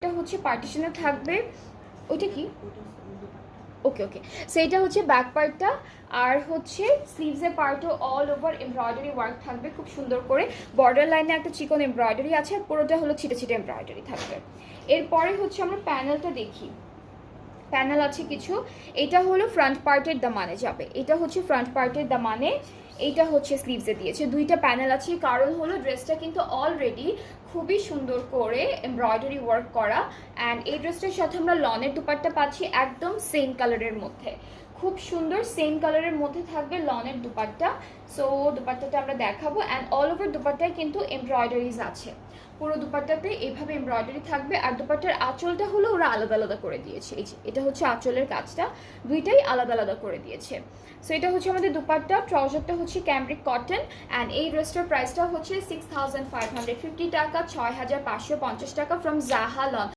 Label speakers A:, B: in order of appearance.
A: এটা হচ্ছে পার্টিশনে থাকবে। ওইটা কি? ওকে ওকে, সো এটা হচ্ছে ব্যাক পার্টটা। আর হচ্ছে স্লিভসের পার্টও অল ওভার এমব্রয়ডারি ওয়ার্ক থাকবে খুব সুন্দর করে। বর্ডার লাইনে একটা চিকন এমব্রয়ডারি আছে, আর পুরোটা হলো ছিটে ছিটে এমব্রয়ডারি থাকবে। এরপরে হচ্ছে আমরা প্যানেলটা দেখি। প্যানেল আছে কিছু। এটা হলো ফ্রন্ট পার্টের দামানে যাবে, এটা হচ্ছে ফ্রন্ট পার্টের দামানে, এইটা হচ্ছে স্লিভসে দিয়েছে। দুইটা প্যানেল আছে, কারণ হলো ড্রেসটা কিন্তু অলরেডি খুবই সুন্দর করে এমব্রয়ডারি ওয়ার্ক করা। অ্যান্ড এই ড্রেসটার সাথে আমরা লনের দুপাট্টা পাচ্ছি একদম সেম কালারের মধ্যে, খুব সুন্দর সেম কালারের মধ্যে থাকবে লনের দুপাট্টা। সো দুপাট্টাটা আমরা দেখাবো। অ্যান্ড অল ওভার দুপাট্টায় কিন্তু এমব্রয়ডারিজ আছে, পুরো দুপাট্টাতে এইভাবে এমব্রয়ডারি থাকবে। আর দুপাট্টার আঁচলটা হলো ওরা আলাদা আলাদা করে দিয়েছে, এই যে এটা হচ্ছে আঁচলের কাজটা, দুইটাই আলাদা আলাদা করে দিয়েছে। সো এটা হচ্ছে আমাদের দুপাট্টা। ট্রাউজারটা হচ্ছে ক্যামব্রিক কটন। অ্যান্ড এই ড্রেসটার প্রাইসটা হচ্ছে 6550 টাকা, 6550 টাকা ফ্রম জাহা লন।